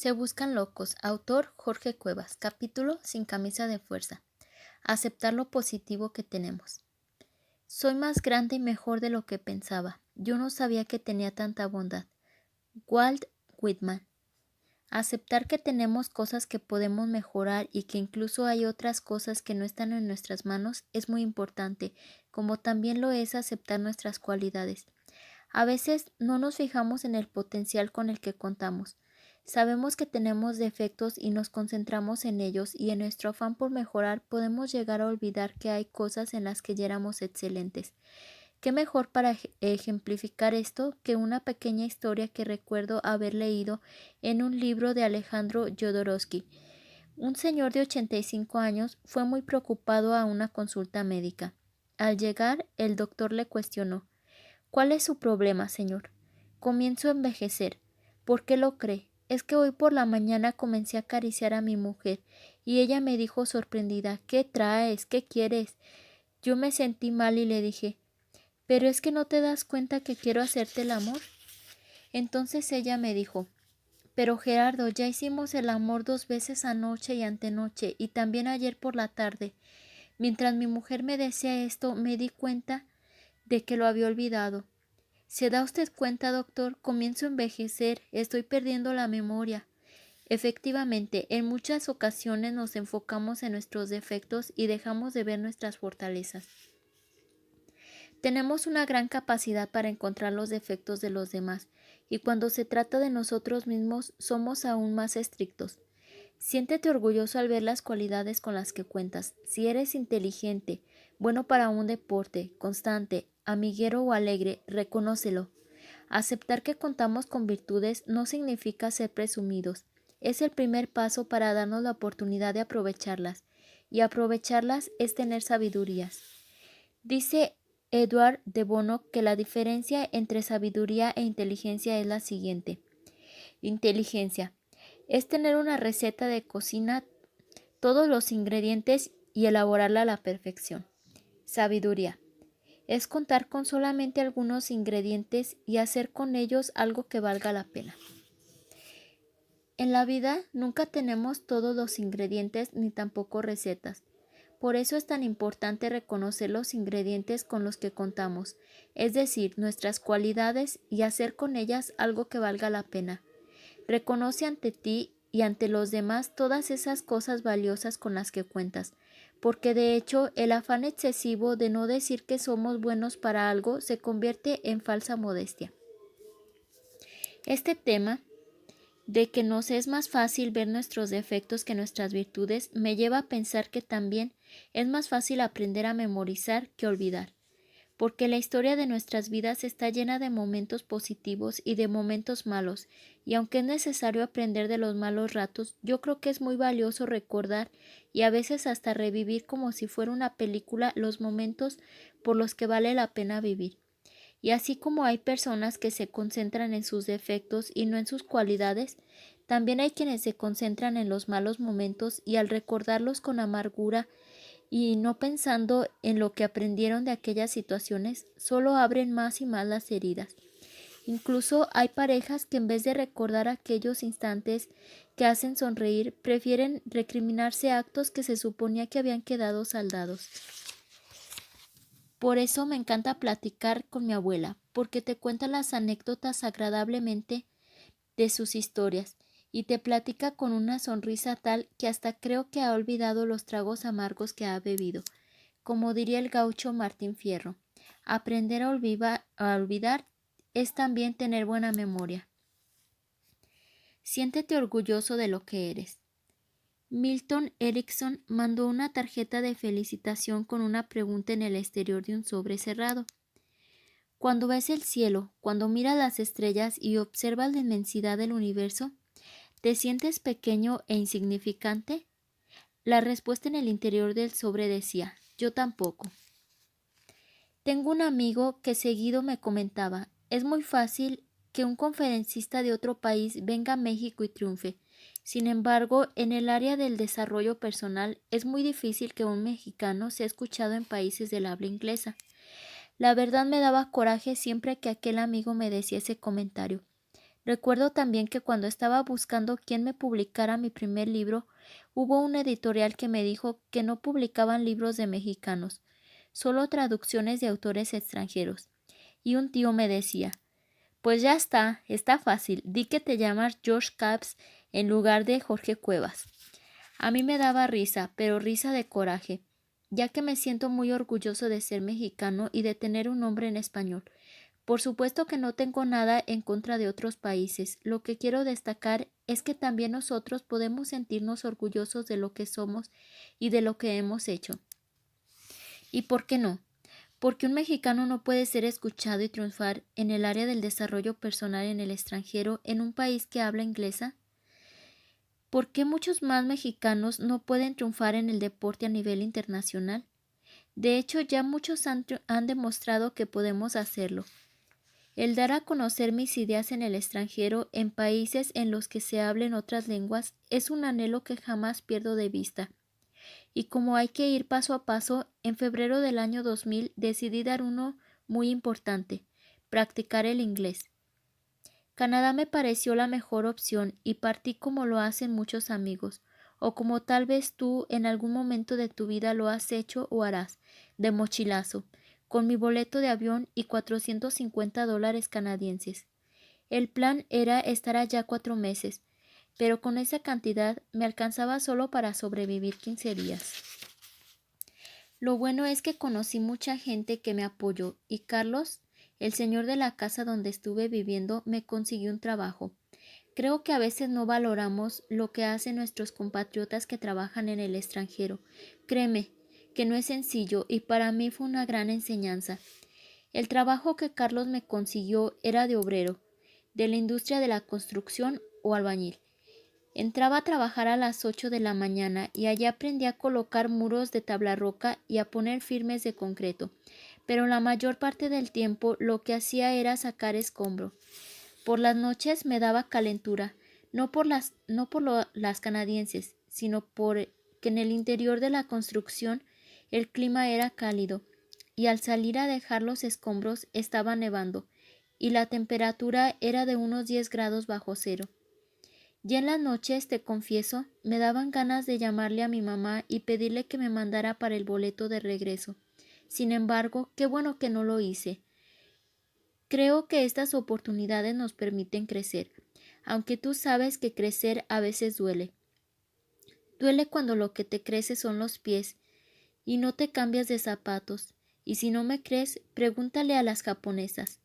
Se buscan locos. Autor Jorge Cuevas. Capítulo Sin camisa de fuerza. Aceptar lo positivo que tenemos. Soy más grande y mejor de lo que pensaba. Yo no sabía que tenía tanta bondad. Walt Whitman. Aceptar que tenemos cosas que podemos mejorar y que incluso hay otras cosas que no están en nuestras manos es muy importante, como también lo es aceptar nuestras cualidades. A veces no nos fijamos en el potencial con el que contamos. Sabemos que tenemos defectos y nos concentramos en ellos, y en nuestro afán por mejorar podemos llegar a olvidar que hay cosas en las que ya éramos excelentes. ¿Qué mejor para ejemplificar esto que una pequeña historia que recuerdo haber leído en un libro de Alejandro Jodorowsky? Un señor de 85 años fue muy preocupado a una consulta médica. Al llegar, el doctor le cuestionó: ¿Cuál es su problema, señor? Comienzo a envejecer. ¿Por qué lo cree? Es que hoy por la mañana comencé a acariciar a mi mujer y ella me dijo sorprendida: ¿Qué traes? ¿Qué quieres? Yo me sentí mal y le dije: ¿pero es que no te das cuenta que quiero hacerte el amor? Entonces ella me dijo: pero Gerardo, ya hicimos el amor 2 veces anoche y antenoche y también ayer por la tarde. Mientras mi mujer me decía esto, me di cuenta de que lo había olvidado. ¿Se da usted cuenta, doctor? Comienzo a envejecer, estoy perdiendo la memoria. Efectivamente, en muchas ocasiones nos enfocamos en nuestros defectos y dejamos de ver nuestras fortalezas. Tenemos una gran capacidad para encontrar los defectos de los demás, y cuando se trata de nosotros mismos somos aún más estrictos. Siéntete orgulloso al ver las cualidades con las que cuentas. Si eres inteligente, bueno para un deporte, constante, amiguero o alegre, reconócelo. Aceptar que contamos con virtudes no significa ser presumidos. Es el primer paso para darnos la oportunidad de aprovecharlas, y aprovecharlas es tener sabidurías. Dice Edward de Bono que la diferencia entre sabiduría e inteligencia es la siguiente. Inteligencia es tener una receta de cocina, todos los ingredientes y elaborarla a la perfección. Sabiduría es contar con solamente algunos ingredientes y hacer con ellos algo que valga la pena. En la vida nunca tenemos todos los ingredientes ni tampoco recetas. Por eso es tan importante reconocer los ingredientes con los que contamos, es decir, nuestras cualidades, y hacer con ellas algo que valga la pena. Reconoce ante ti y ante los demás todas esas cosas valiosas con las que cuentas, porque de hecho el afán excesivo de no decir que somos buenos para algo se convierte en falsa modestia. Este tema de que nos es más fácil ver nuestros defectos que nuestras virtudes me lleva a pensar que también es más fácil aprender a memorizar que olvidar, porque la historia de nuestras vidas está llena de momentos positivos y de momentos malos, y aunque es necesario aprender de los malos ratos, yo creo que es muy valioso recordar y a veces hasta revivir como si fuera una película los momentos por los que vale la pena vivir. Y así como hay personas que se concentran en sus defectos y no en sus cualidades, también hay quienes se concentran en los malos momentos y al recordarlos con amargura y no pensando en lo que aprendieron de aquellas situaciones, solo abren más y más las heridas. Incluso hay parejas que en vez de recordar aquellos instantes que hacen sonreír, prefieren recriminarse actos que se suponía que habían quedado saldados. Por eso me encanta platicar con mi abuela, porque te cuenta las anécdotas agradablemente de sus historias, y te platica con una sonrisa tal que hasta creo que ha olvidado los tragos amargos que ha bebido. Como diría el gaucho Martín Fierro, aprender a olvidar es también tener buena memoria. Siéntete orgulloso de lo que eres. Milton Erickson mandó una tarjeta de felicitación con una pregunta en el exterior de un sobre cerrado. Cuando ves el cielo, cuando miras las estrellas y observas la inmensidad del universo, ¿te sientes pequeño e insignificante? La respuesta en el interior del sobre decía: yo tampoco. Tengo un amigo que seguido me comentaba: es muy fácil que un conferencista de otro país venga a México y triunfe. Sin embargo, en el área del desarrollo personal es muy difícil que un mexicano sea escuchado en países del habla inglesa. La verdad me daba coraje siempre que aquel amigo me decía ese comentario, Recuerdo también que cuando estaba buscando quién me publicara mi primer libro, hubo un editorial que me dijo que no publicaban libros de mexicanos, solo traducciones de autores extranjeros. Y un tío me decía, pues ya está fácil, di que te llamas George Capps en lugar de Jorge Cuevas. A mí me daba risa, pero risa de coraje, ya que me siento muy orgulloso de ser mexicano y de tener un nombre en español. Por supuesto que no tengo nada en contra de otros países. Lo que quiero destacar es que también nosotros podemos sentirnos orgullosos de lo que somos y de lo que hemos hecho. ¿Y por qué no? Porque un mexicano no puede ser escuchado y triunfar en el área del desarrollo personal en el extranjero en un país que habla inglesa. ¿Por qué muchos más mexicanos no pueden triunfar en el deporte a nivel internacional? De hecho, ya muchos han demostrado que podemos hacerlo. El dar a conocer mis ideas en el extranjero, en países en los que se hablen otras lenguas, es un anhelo que jamás pierdo de vista. Y como hay que ir paso a paso, en febrero del año 2000 decidí dar uno muy importante, practicar el inglés. Canadá me pareció la mejor opción y partí como lo hacen muchos amigos, o como tal vez tú en algún momento de tu vida lo has hecho o harás, de mochilazo, con mi boleto de avión y $450 canadienses. El plan era estar allá 4 meses, pero con esa cantidad me alcanzaba solo para sobrevivir 15 días. Lo bueno es que conocí mucha gente que me apoyó y Carlos, el señor de la casa donde estuve viviendo, me consiguió un trabajo. Creo que a veces no valoramos lo que hacen nuestros compatriotas que trabajan en el extranjero. Créeme que no es sencillo y para mí fue una gran enseñanza. El trabajo que Carlos me consiguió era de obrero, de la industria de la construcción o albañil. Entraba a trabajar a las 8 de la mañana y allí aprendí a colocar muros de tabla roca y a poner firmes de concreto, pero la mayor parte del tiempo lo que hacía era sacar escombro. Por las noches me daba calentura, no por las canadienses, sino por que en el interior de la construcción el clima era cálido, y al salir a dejar los escombros estaba nevando, y la temperatura era de unos 10 grados bajo cero. Ya en las noches, te confieso, me daban ganas de llamarle a mi mamá y pedirle que me mandara para el boleto de regreso. Sin embargo, qué bueno que no lo hice. Creo que estas oportunidades nos permiten crecer, aunque tú sabes que crecer a veces duele. Duele cuando lo que te crece son los pies y no te cambias de zapatos. Y si no me crees, pregúntale a las japonesas.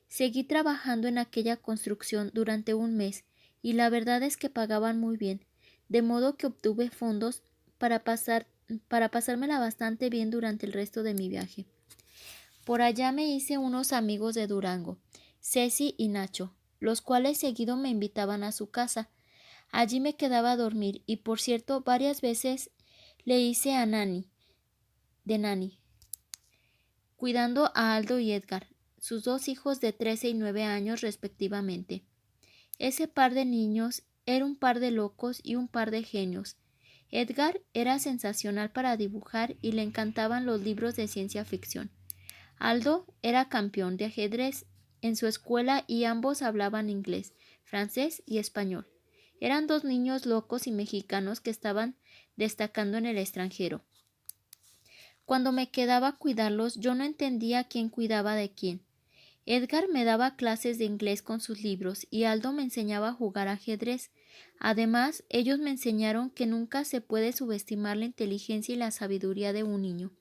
Seguí trabajando en aquella construcción durante un mes y la verdad es que pagaban muy bien, de modo que obtuve fondos para pasármela bastante bien durante el resto de mi viaje. Por allá me hice unos amigos de Durango, Ceci y Nacho, los cuales seguido me invitaban a su casa. Allí me quedaba a dormir y, por cierto, varias veces le hice a de Nani, cuidando a Aldo y Edgar, sus 2 hijos de 13 y 9 años respectivamente. Ese par de niños era un par de locos y un par de genios. Edgar era sensacional para dibujar y le encantaban los libros de ciencia ficción. Aldo era campeón de ajedrez en su escuela y ambos hablaban inglés, francés y español. Eran 2 niños locos y mexicanos que estaban destacando en el extranjero. Cuando me quedaba a cuidarlos, yo no entendía quién cuidaba de quién. Edgar me daba clases de inglés con sus libros y Aldo me enseñaba a jugar ajedrez. Además, ellos me enseñaron que nunca se puede subestimar la inteligencia y la sabiduría de un niño,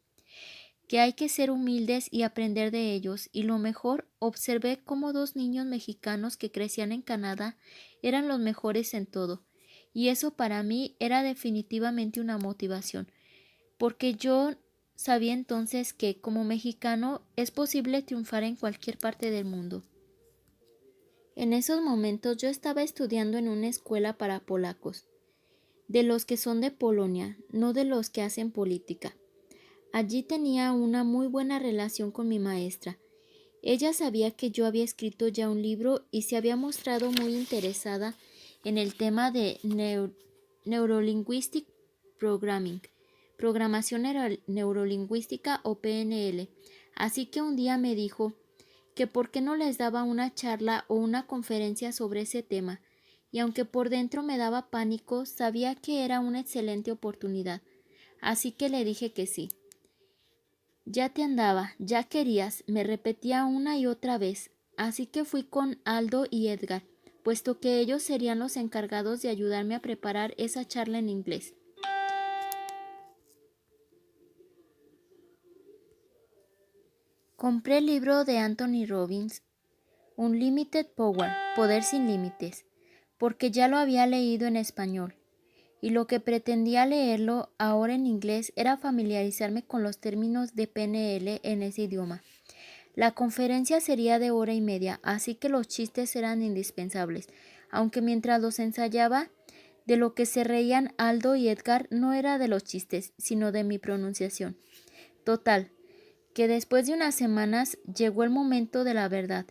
que hay que ser humildes y aprender de ellos, y lo mejor, observé cómo 2 niños mexicanos que crecían en Canadá eran los mejores en todo, y eso para mí era definitivamente una motivación, porque yo sabía entonces que, como mexicano, es posible triunfar en cualquier parte del mundo. En esos momentos yo estaba estudiando en una escuela para polacos, de los que son de Polonia, no de los que hacen política. Allí tenía una muy buena relación con mi maestra. Ella sabía que yo había escrito ya un libro y se había mostrado muy interesada en el tema de Neurolinguistic Programming, programación neurolingüística o PNL. Así que un día me dijo que por qué no les daba una charla o una conferencia sobre ese tema, y aunque por dentro me daba pánico, sabía que era una excelente oportunidad, así que le dije que sí. Ya te andaba, ya querías, me repetía una y otra vez, así que fui con Aldo y Edgar, puesto que ellos serían los encargados de ayudarme a preparar esa charla en inglés. Compré el libro de Anthony Robbins, Unlimited Power, Poder sin Límites, porque ya lo había leído en español, y lo que pretendía leerlo ahora en inglés era familiarizarme con los términos de PNL en ese idioma. La conferencia sería de 1 hora y media, así que los chistes eran indispensables, aunque mientras los ensayaba, de lo que se reían Aldo y Edgar no era de los chistes, sino de mi pronunciación. Total, que después de unas semanas llegó el momento de la verdad.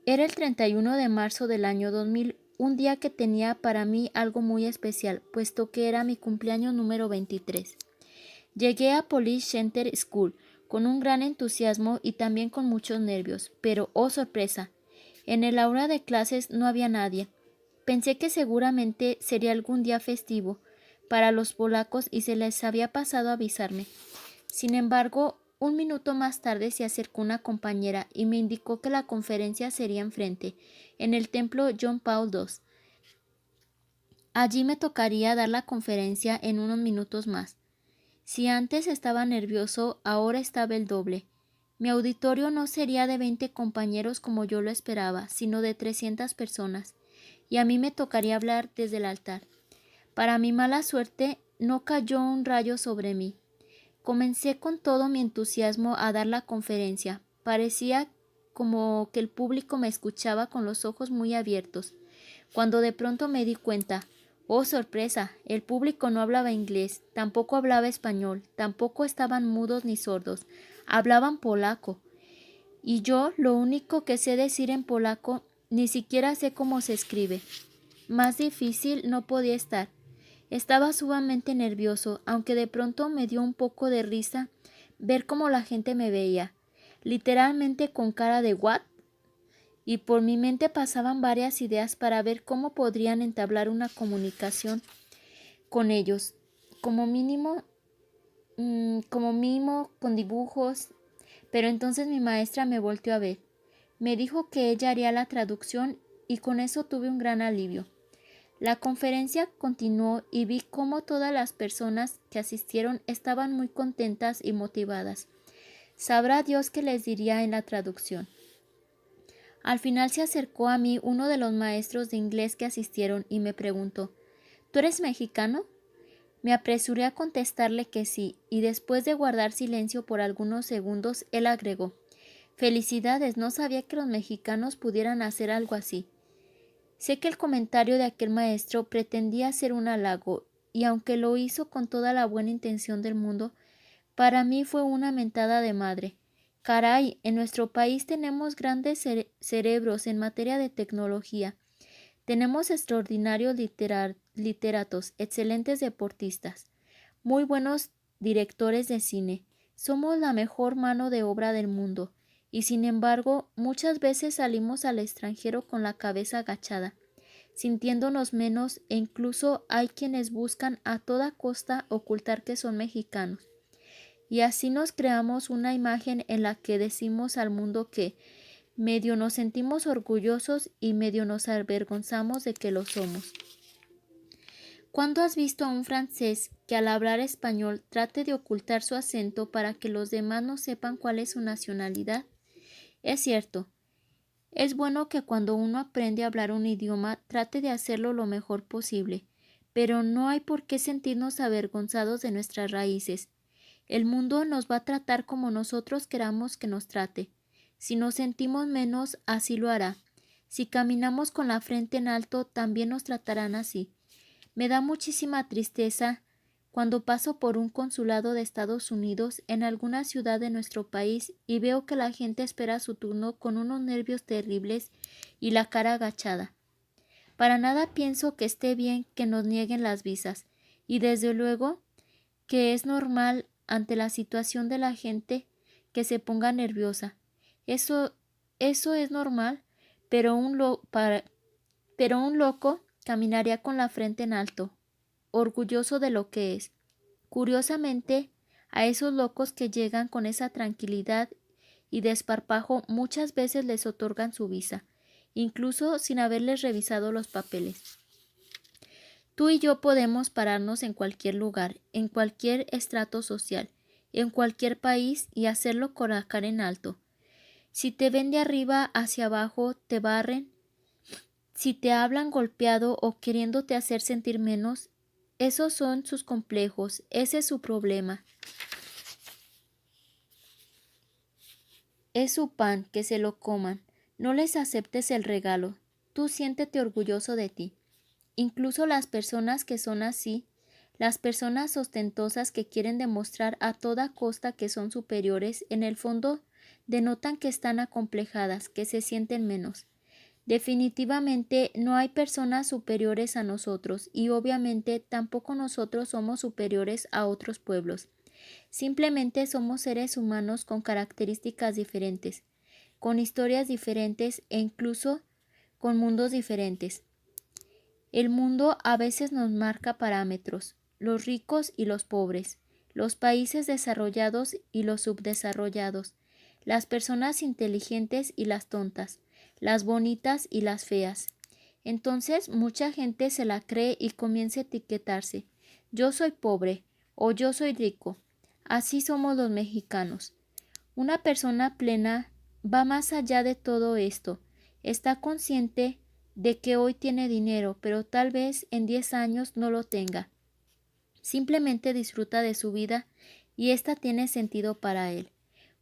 Era el 31 de marzo del año 2000, un día que tenía para mí algo muy especial, puesto que era mi cumpleaños número 23. Llegué a Police Center School con un gran entusiasmo y también con muchos nervios, pero ¡oh sorpresa! En el aula de clases no había nadie. Pensé que seguramente sería algún día festivo para los polacos y se les había pasado a avisarme. Sin embargo, un minuto más tarde se acercó una compañera y me indicó que la conferencia sería enfrente, en el templo John Paul II. Allí me tocaría dar la conferencia en unos minutos más. Si antes estaba nervioso, ahora estaba el doble. Mi auditorio no sería de 20 compañeros como yo lo esperaba, sino de 300 personas, y a mí me tocaría hablar desde el altar. Para mi mala suerte, no cayó un rayo sobre mí. Comencé con todo mi entusiasmo a dar la conferencia. Parecía como que el público me escuchaba con los ojos muy abiertos, cuando de pronto me di cuenta. ¡Oh, sorpresa! El público no hablaba inglés, tampoco hablaba español, tampoco estaban mudos ni sordos, hablaban polaco. Y yo, lo único que sé decir en polaco, ni siquiera sé cómo se escribe. Más difícil no podía estar. Estaba sumamente nervioso, aunque de pronto me dio un poco de risa ver cómo la gente me veía, literalmente con cara de ¿what? Y por mi mente pasaban varias ideas para ver cómo podrían entablar una comunicación con ellos, como mínimo con dibujos, pero entonces mi maestra me volteó a ver. Me dijo que ella haría la traducción y con eso tuve un gran alivio. La conferencia continuó y vi cómo todas las personas que asistieron estaban muy contentas y motivadas. Sabrá Dios qué les diría en la traducción. Al final se acercó a mí uno de los maestros de inglés que asistieron y me preguntó: ¿Tú eres mexicano? Me apresuré a contestarle que sí, y después de guardar silencio por algunos segundos, él agregó: Felicidades, no sabía que los mexicanos pudieran hacer algo así. Sé que el comentario de aquel maestro pretendía ser un halago, y aunque lo hizo con toda la buena intención del mundo, para mí fue una mentada de madre. Caray, en nuestro país tenemos grandes cerebros en materia de tecnología. Tenemos extraordinarios literatos, excelentes deportistas, muy buenos directores de cine. Somos la mejor mano de obra del mundo, y sin embargo, muchas veces salimos al extranjero con la cabeza agachada, sintiéndonos menos, e incluso hay quienes buscan a toda costa ocultar que son mexicanos. Y así nos creamos una imagen en la que decimos al mundo que medio nos sentimos orgullosos y medio nos avergonzamos de que lo somos. ¿Cuándo has visto a un francés que al hablar español trate de ocultar su acento para que los demás no sepan cuál es su nacionalidad? Es cierto, es bueno que cuando uno aprende a hablar un idioma trate de hacerlo lo mejor posible, pero no hay por qué sentirnos avergonzados de nuestras raíces. El mundo nos va a tratar como nosotros queramos que nos trate. Si nos sentimos menos, así lo hará. Si caminamos con la frente en alto, también nos tratarán así. Me da muchísima tristeza cuando paso por un consulado de Estados Unidos en alguna ciudad de nuestro país y veo que la gente espera su turno con unos nervios terribles y la cara agachada. Para nada pienso que esté bien que nos nieguen las visas, y desde luego que es normal ante la situación de la gente que se ponga nerviosa. Eso Eso es normal, pero pero un loco caminaría con la frente en alto, orgulloso de lo que es. Curiosamente, a esos locos que llegan con esa tranquilidad y desparpajo muchas veces les otorgan su visa, incluso sin haberles revisado los papeles. Tú y yo podemos pararnos en cualquier lugar, en cualquier estrato social, en cualquier país y hacerlo con la cara en alto. Si te ven de arriba hacia abajo, te barren. Si te hablan golpeado o queriéndote hacer sentir menos, esos son sus complejos, ese es su problema. Es su pan, que se lo coman. No les aceptes el regalo. Tú siéntete orgulloso de ti. Incluso las personas que son así, las personas ostentosas que quieren demostrar a toda costa que son superiores, en el fondo denotan que están acomplejadas, que se sienten menos. Definitivamente no hay personas superiores a nosotros y obviamente tampoco nosotros somos superiores a otros pueblos. Simplemente somos seres humanos con características diferentes, con historias diferentes e incluso con mundos diferentes. El mundo a veces nos marca parámetros, los ricos y los pobres, los países desarrollados y los subdesarrollados, las personas inteligentes y las tontas, las bonitas y las feas. Entonces mucha gente se la cree y comienza a etiquetarse. Yo soy pobre o yo soy rico. Así somos los mexicanos. Una persona plena va más allá de todo esto. Está consciente de que hoy tiene dinero, pero tal vez en 10 años no lo tenga. Simplemente disfruta de su vida y ésta tiene sentido para él.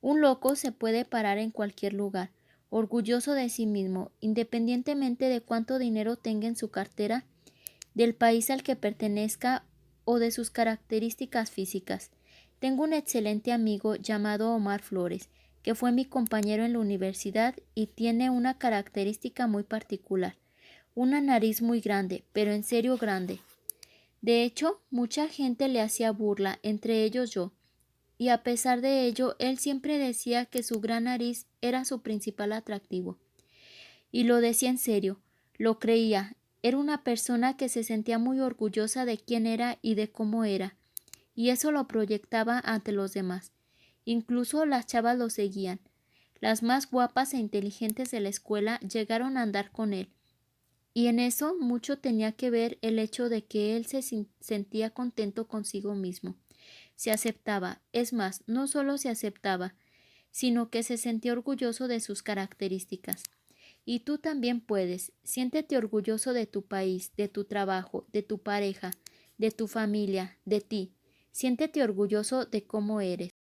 Un loco se puede parar en cualquier lugar, orgulloso de sí mismo, independientemente de cuánto dinero tenga en su cartera, del país al que pertenezca o de sus características físicas. Tengo un excelente amigo llamado Omar Flores, que fue mi compañero en la universidad y tiene una característica muy particular, una nariz muy grande, pero en serio grande. De hecho, mucha gente le hacía burla, entre ellos yo, y a pesar de ello, él siempre decía que su gran nariz era su principal atractivo. Y lo decía en serio, lo creía. Era una persona que se sentía muy orgullosa de quién era y de cómo era, y eso lo proyectaba ante los demás. Incluso las chavas lo seguían. Las más guapas e inteligentes de la escuela llegaron a andar con él, y en eso mucho tenía que ver el hecho de que él se sentía contento consigo mismo. Se aceptaba, es más, no solo se aceptaba, sino que se sentía orgulloso de sus características. Y tú también puedes. Siéntete orgulloso de tu país, de tu trabajo, de tu pareja, de tu familia, de ti. Siéntete orgulloso de cómo eres.